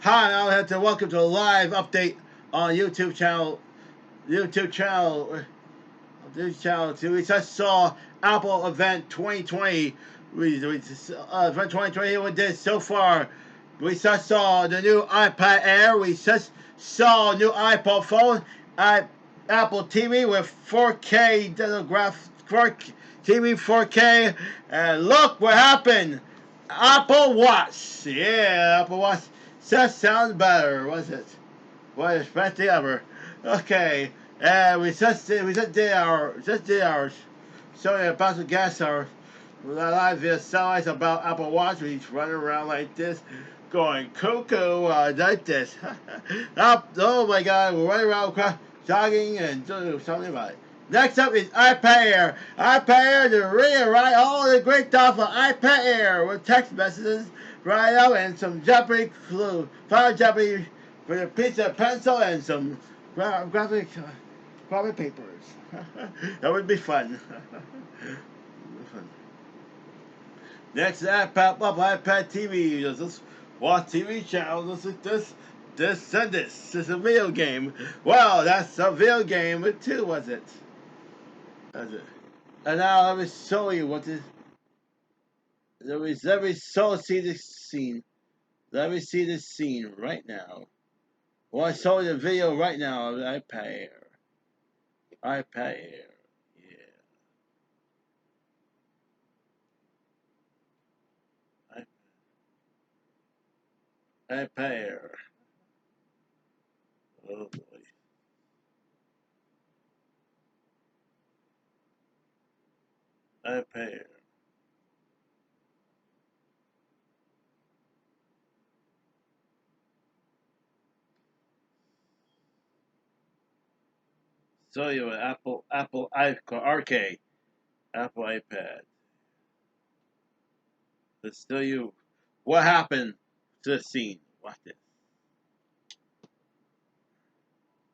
Hi, Alvin, and welcome to a live update on YouTube channel. YouTube channel. This channel too. We just saw Apple Event 2020. Event 2020. We did so far. We just saw the new iPad Air. We just saw a new iPod phone. Apple TV with 4K graph. 4K, TV 4K. And look what happened. Apple Watch. Yeah, Apple Watch. Just sounds better, was it? What is best thing ever? Okay, we just did our showing about the gas our live via satellites about Apple Watch. We running around like this, going cuckoo like this. Oh my God, we're running around jogging and doing something about it. Next up is iPad Air. iPad Air, the real right, all the great stuff on iPad Air with text messages right up and some Jeopardy clue, fire Jeopardy with a piece of pencil and some graphic papers. That would be fun. Next, iPad TV. Just watch TV channels. This and this. This is a video game. Well, that's a video game too, was it? That's it. And now let me show you what this. Let me see this scene. Let me see this scene right now. Well, I saw the video right now of the iPad Air. iPad Air. Yeah. iPad Air. Oh boy. iPad Air. So you an Apple Arcade. Apple iPad. Let's show you what happened to the scene. Watch this.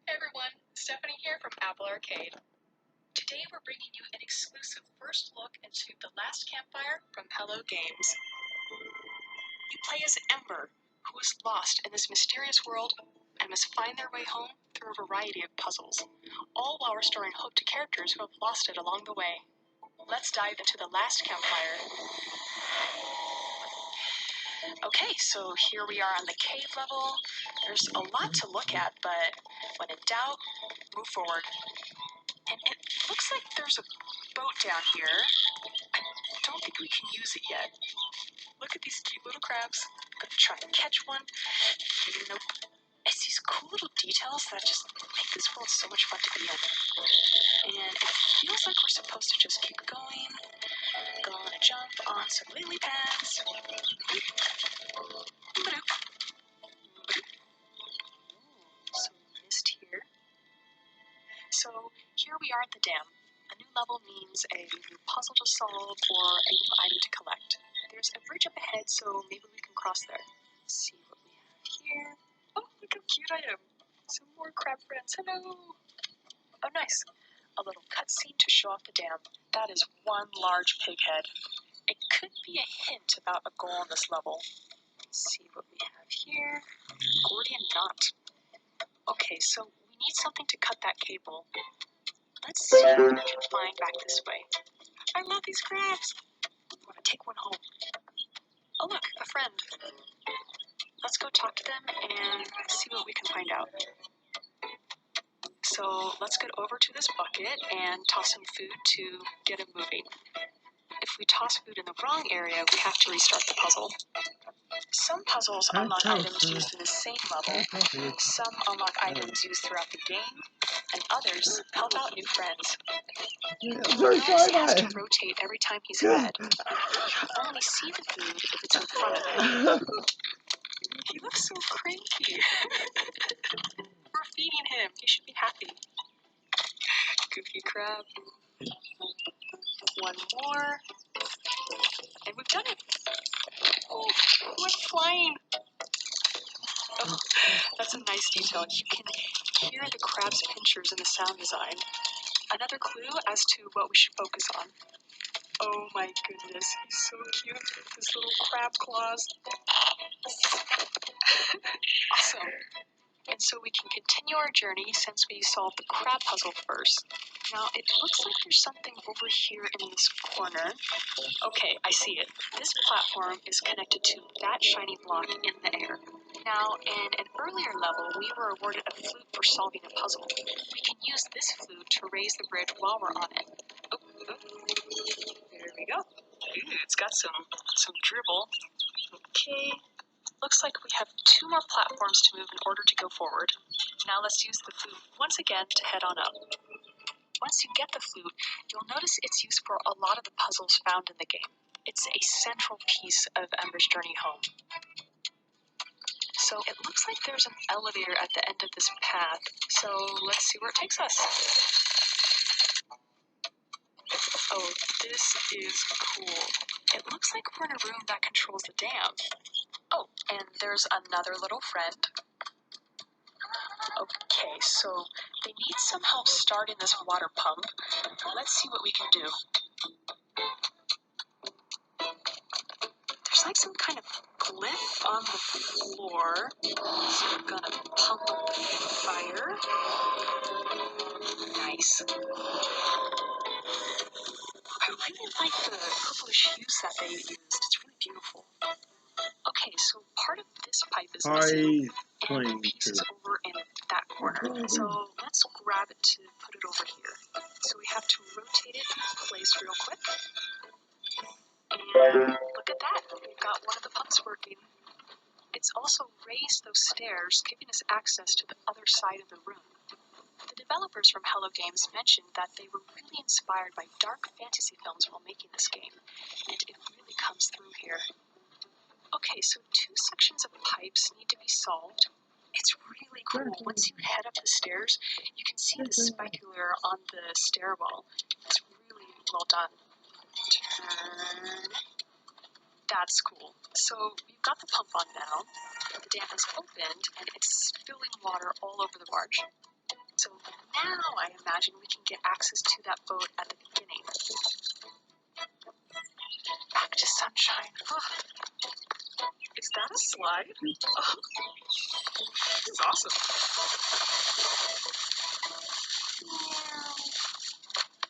Hey everyone, Stephanie here from Apple Arcade. Today we're bringing you an exclusive first look into The Last Campfire from Hello Games. You play as Ember, who is lost in this mysterious world and must find their way home through a variety of puzzles, all while restoring hope to characters who have lost it along the way. Let's dive into The Last Campfire. Okay, so here we are on the cave level. There's a lot to look at, but when in doubt, move forward. And it looks like there's a boat down here. I don't think we can use it yet. Look at these cute little crabs. I'm gonna try and catch one. Nope. It's these cool little details that just make this world so much fun to be in. And it feels like we're supposed to just keep going. Gonna jump on some lily pads. Some mist here. So here we are at the dam. A new level means a new puzzle to solve or a new item to collect. There's a bridge up ahead, so maybe we can cross there. Let's see what we have here. Oh, look how cute I am. Some more crab friends. Hello. Oh, nice. A little cutscene to show off the dam. That is one large pig head. It could be a hint about a goal on this level. Let's see what we have here. Gordian knot. Okay, so we need something to cut that cable. Let's see what we can find back this way. I love these crabs. I want to take one home. Oh look, a friend. Let's go talk to them and see what we can find out. So let's get over to this bucket and toss some food to get it moving. If we toss food in the wrong area, we have to restart the puzzle. Some puzzles unlock items used in the same level. Some unlock items used throughout the game, and others help out new friends. Notice has to rotate every time he's fed. You only see the food if it's in front of him. He looks so cranky. We're feeding him. He should be happy. Goofy crab. One more. And we've done it. Oh, we're flying. Oh, that's a nice detail. You can hear the crab's pinchers in the sound design. Another clue as to what we should focus on. Oh my goodness, he's so cute with his little crab claws. Awesome. And so we can continue our journey since we solved the crab puzzle first. Now, it looks like there's something over here in this corner. Okay, I see it. This platform is connected to that shiny block in the air. Now, in an earlier level, we were awarded a flute for solving a puzzle. We can use this flute to raise the bridge while we're on it. Oh, there we go. Ooh, it's got some dribble. Okay. Looks like we have 2 more platforms to move in order to go forward. Now let's use the flute once again to head on up. Once you get the flute, you'll notice it's used for a lot of the puzzles found in the game. It's a central piece of Ember's journey home. So it looks like there's an elevator at the end of this path, so let's see where it takes us. Oh, this is cool. It looks like we're in a room that controls the dam. Oh, and there's another little friend. Okay, so they need some help starting this water pump. Let's see what we can do. There's like some kind of glyph on the floor. So we're gonna pump up the fire. Nice. I really like the purplish hues that they used. It's really beautiful. Okay, so part of this pipe is missing, and the piece is over in that corner. So let's grab it to put it over here. So we have to rotate it in place real quick. And look at that, we've got one of the pumps working. It's also raised those stairs, giving us access to the other side of the room. The developers from Hello Games mentioned that they were really inspired by dark fantasy films while making this game, and it really comes through here. Okay, so 2 sections of pipes need to be solved. It's really cool. Once you head up the stairs, you can see the specular on the stairwell. It's really well done. Turn. That's cool. So we've got the pump on now. The dam is opened, and it's spilling water all over the barge. So now I imagine we can get access to that boat at the beginning. Back to sunshine. Oh. Is that a slide? Oh, this is awesome.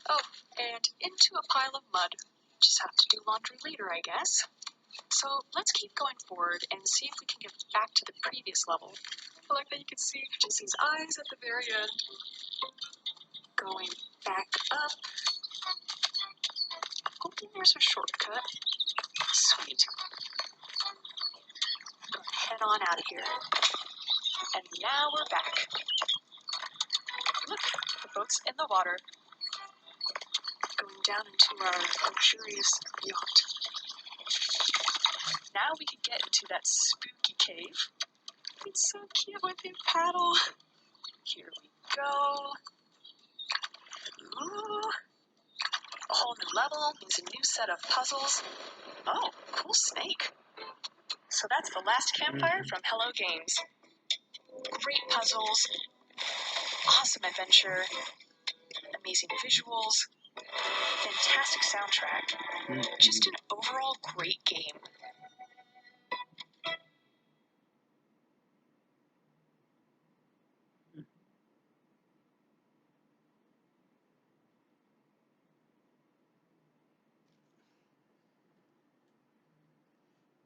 Oh, and into a pile of mud. Just have to do laundry later, I guess. So let's keep going forward and see if we can get back to the previous level. I like that you can see Jesse's eyes at the very end. Going back up. Hoping there's a shortcut. Sweet. Head on out of here. And now we're back. Look, the boat's in the water. Going down into our luxurious yacht. Now we can get into that spooky cave. It's so cute with the paddle. Here we go. Ooh. A whole new level means a new set of puzzles. Oh, cool snake. So that's the last campfire from Hello Games. Great puzzles, awesome adventure, amazing visuals, fantastic soundtrack. Just an overall great game.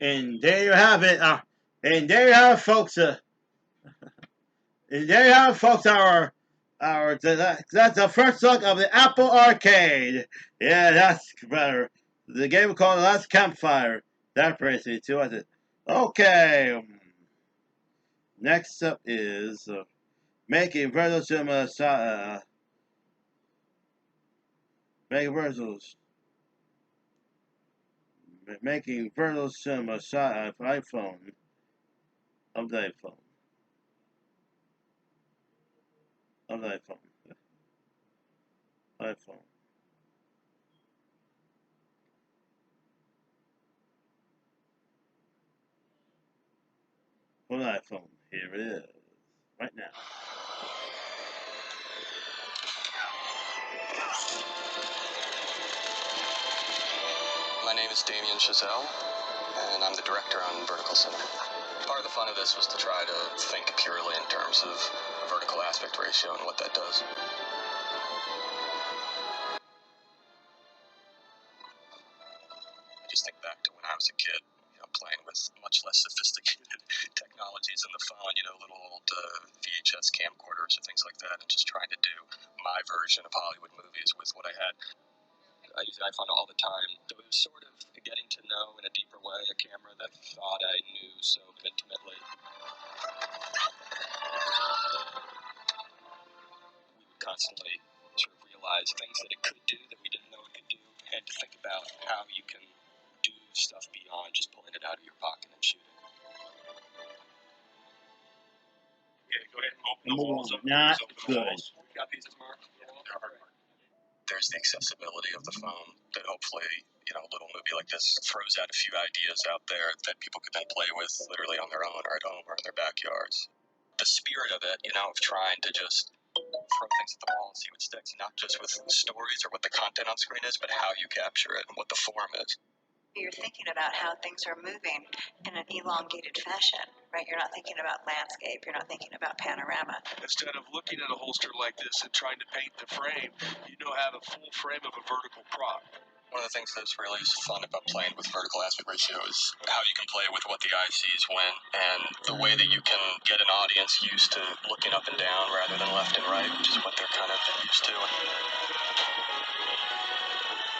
And there you have it. And there you have it, folks. And there you have it, folks. That's the first look of the Apple Arcade. Yeah, that's better. The game called The Last Campfire. That's pretty too, was it? Okay. Next up is making virtual cinema. Making virtual cinema iPhone of the iPhone. Of the iPhone. iPhone. For the iPhone. Here it is. Right now. My name is Damien Chazelle, and I'm the director on Vertical Cinema. Part of the fun of this was to try to think purely in terms of vertical aspect ratio and what that does. I just think back to when I was a kid, playing with much less sophisticated technologies in the phone, little old VHS camcorders or things like that, and just trying to do my version of Hollywood movies with what I had. I use the iPhone all the time. So it was sort of getting to know in a deeper way a camera that I thought I knew so intimately. We would constantly sort of realize things that it could do that we didn't know it could do, and to think about how you can do stuff beyond just pulling it out of your pocket and shooting. Okay, go ahead and open the walls up. Not good. We got these marked. There's the accessibility of the phone that hopefully, a little movie like this throws out a few ideas out there that people could then play with literally on their own or at home or in their backyards. The spirit of it, of trying to just throw things at the wall and see what sticks, not just with stories or what the content on screen is, but how you capture it and what the form is. You're thinking about how things are moving in an elongated fashion, right? You're not thinking about landscape. You're not thinking about panorama. Instead of looking at a holster like this and trying to paint the frame, have a full frame of a vertical prop. One of the things that's really fun about playing with vertical aspect ratio is how you can play with what the eye sees when, and the way that you can get an audience used to looking up and down rather than left and right, which is what they're kind of used to.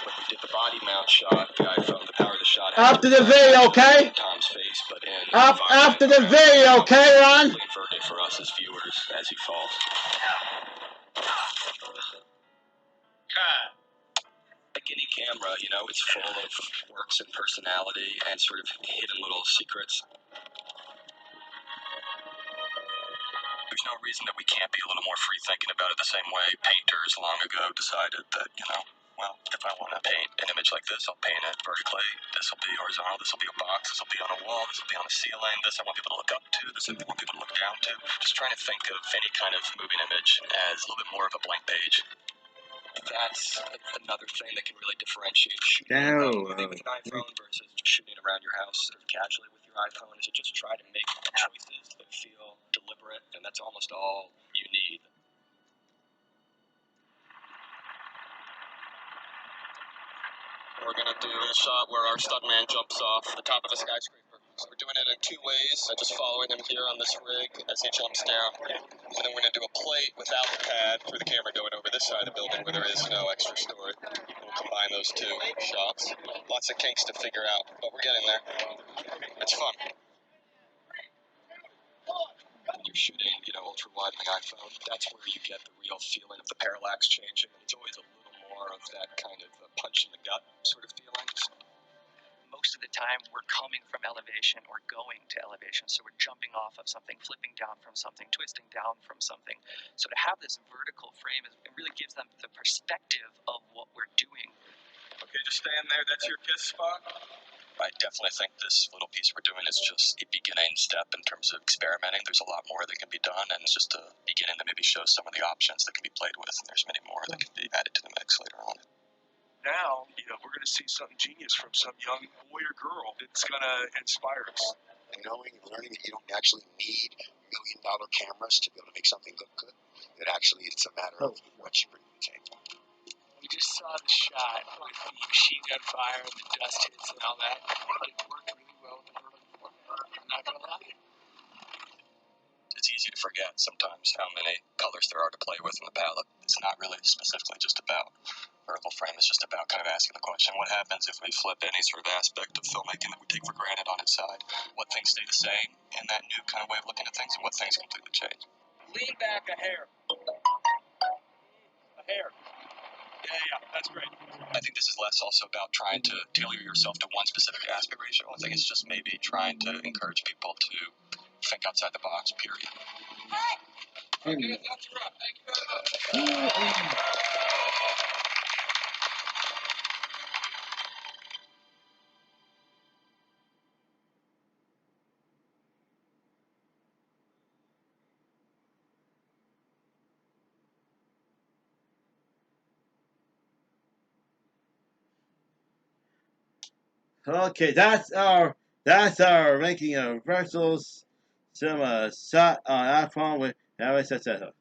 When we did the body mount shot, the iPhone, the power of the shot. After the video, okay? Tom's face, but in after the video, okay, Ron? Inverted for us as viewers as he falls. Like any camera, it's full of quirks and personality and sort of hidden little secrets. There's no reason that we can't be a little more free thinking about it the same way painters long ago decided that, well, if I want to paint an image like this, I'll paint it vertically. This will be horizontal. This will be a box. This will be on a wall. This will be on a ceiling. This I want people to look up to. This I want people to look down to. Just trying to think of any kind of moving image as a little bit more of a blank page. That's another thing that can really differentiate shooting with an iPhone versus shooting around your house sort of casually with your iPhone, is to just try to make choices that feel deliberate, and that's almost all you need. We're going to do a shot where our stuntman jumps off the top of a skyscraper. So we're doing it in two ways. I'm just following him here on this rig as he jumps down. And then we're going to do a plate without the pad for the camera going over this side of the building where there is no extra story. We'll combine those two shots. Lots of kinks to figure out, but we're getting there. It's fun. When you're shooting, ultra wide on the iPhone, that's where you get the real feeling of the parallax changing. It's always a little more of that kind of punch in the gut sort of feelings. Most of the time we're coming from elevation or going to elevation, so we're jumping off of something, flipping down from something, twisting down from something. So to have this vertical frame, it really gives them the perspective of what we're doing. Okay, just stand there. That's your kiss spot. I definitely think this little piece we're doing is just a beginning step in terms of experimenting. There's a lot more that can be done, and it's just a beginning to maybe show some of the options that can be played with, and there's many more that can be added to the mix later on. Now, we're going to see something genius from some young boy or girl that's going to inspire us. And knowing and learning that you don't actually need $1 million cameras to be able to make something look good, that actually it's a matter of what you bring to the table. We just saw the shot with the machine gun fire and the dust hits and all that. It worked really well with the vertical. I'm not going to lie. It's easy to forget sometimes how many colors there are to play with in the palette. It's not really specifically just about vertical frame. It's just about kind of asking the question, what happens if we flip any sort of aspect of filmmaking that we take for granted on its side? What things stay the same in that new kind of way of looking at things, and what things completely change? Lean back a hair. A hair. Yeah, that's great. I think this is less also about trying to tailor yourself to one specific aspect ratio. I think it's just maybe trying to encourage people to think outside the box, period. Okay, that's right. Thank you very much. Okay, that's our That's our ranking of reversals. Some shot on iPhone with etc.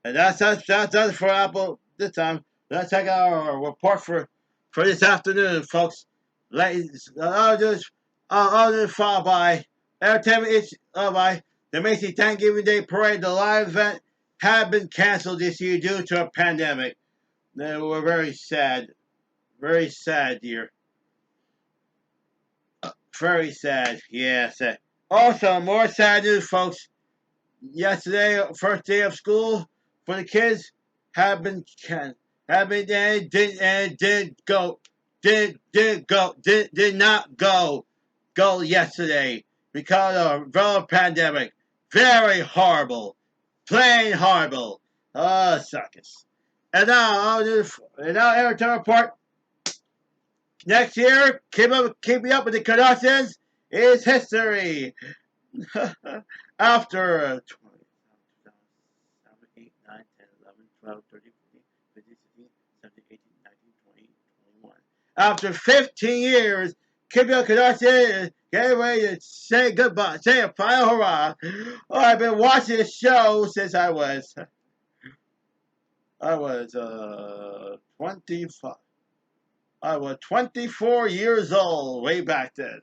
And that's it for Apple this time. Let's check out our report for this afternoon, folks. Ladies, I'll just followed by entertainment by the Macy's Thanksgiving Day Parade. The live event had been canceled this year due to a pandemic. They were very sad dear. Very sad, yeah, sad. Also, more sad news, folks. Yesterday, first day of school for the kids, have been did not go yesterday because of the pandemic. Very horrible, plain horrible. Oh, suckers. And now Eric to report. Next year, keep me up with the Kardashians is history. After 20, 8, 9, 10, 11, 12, 13, 14, 15, 16, 17, 18, 19, 20, 21. After 15 years, Kim Kardashian is getting ready to say goodbye, say a final hurrah. Oh, I've been watching the show since I was 25. I was 24 years old way back then.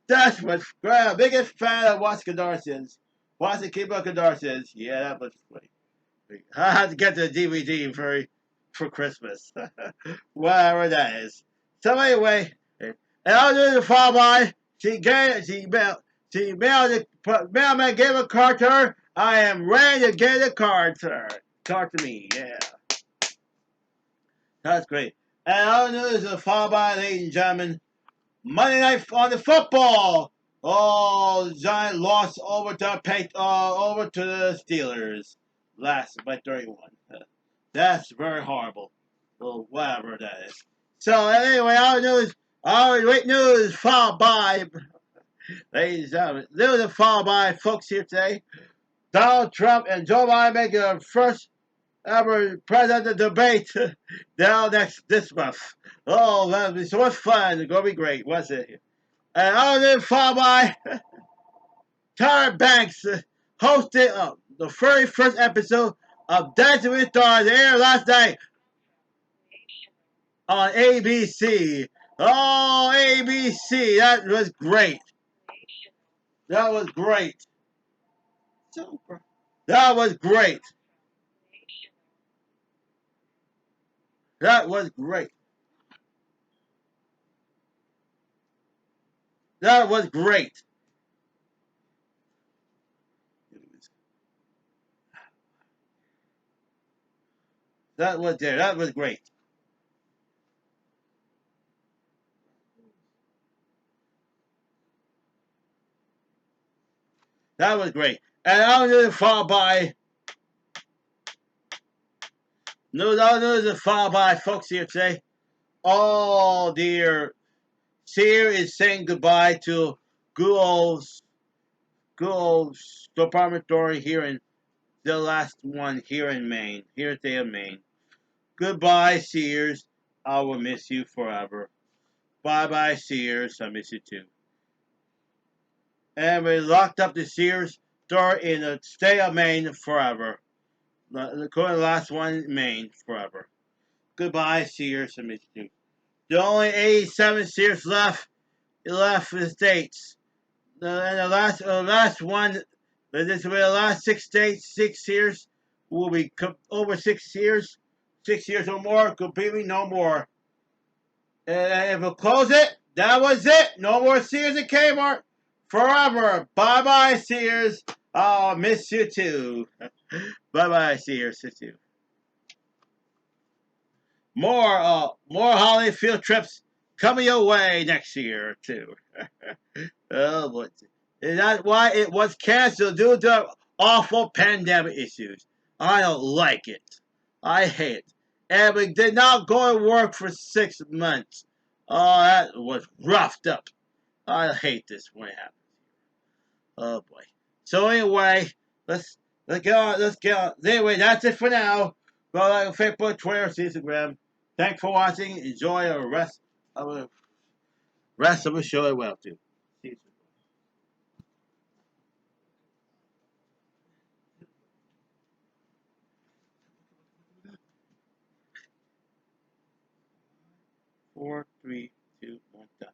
That's what's great. Biggest fan of watching Kardashians. Watching Kimberly Kardashians. Yeah, that was great. I had to get the DVD for Christmas. Whatever that is. So anyway, and I'll do the follow by. Mailman gave a card to her. I am ready to get a card to her. Card to me, yeah. That's great. And I'll do the follow by, ladies and gentlemen. Monday night on the football. Oh, the Giants lost over to the Steelers by 31. That's very horrible. Well, whatever that is. So anyway, our great news followed by, ladies and gentlemen, news followed by folks here today. Donald Trump and Joe Biden make their first ever president debate this month. Oh, that'll be so much fun. It's gonna be great. What's it? And I was then followed by Tyra Banks hosted the very first episode of Dancing with Stars aired last night on ABC. Oh, ABC. That was great. That was great. That was great. That was great. That was great. That was there. That was great. That was great. And I was going to followed by news followed by folks here today. Oh dear. Sear is saying goodbye to good old department store here in the last one here in Maine. Here at Maine. Goodbye, Sears. I will miss you forever. Bye-bye, Sears. I miss you too. And we locked up the Sears store in the state of Maine forever. The last one in Maine forever. Goodbye, Sears. I miss you too. The only 87 Sears left in the States. And the last one, this will be the last 6 states, 6 years, will be over 6 years or more, completely no more. And if we'll close it, that was it. No more Sears and Kmart. Forever. Bye-bye, Sears. I'll miss you too. Bye-bye, Sears. Miss you. More holiday field trips coming your way next year too. Oh boy. Is that why it was canceled due to awful pandemic issues? I don't like it. I hate it. And we did not go to work for 6 months. Oh, that was roughed up. I hate this when it happens. Oh boy. So anyway, let's get on. Anyway, that's it for now. Go like Facebook, Twitter, Instagram. Thanks for watching. Enjoy the rest of the show as well too. See you soon. 4, 3, 2, 1, done.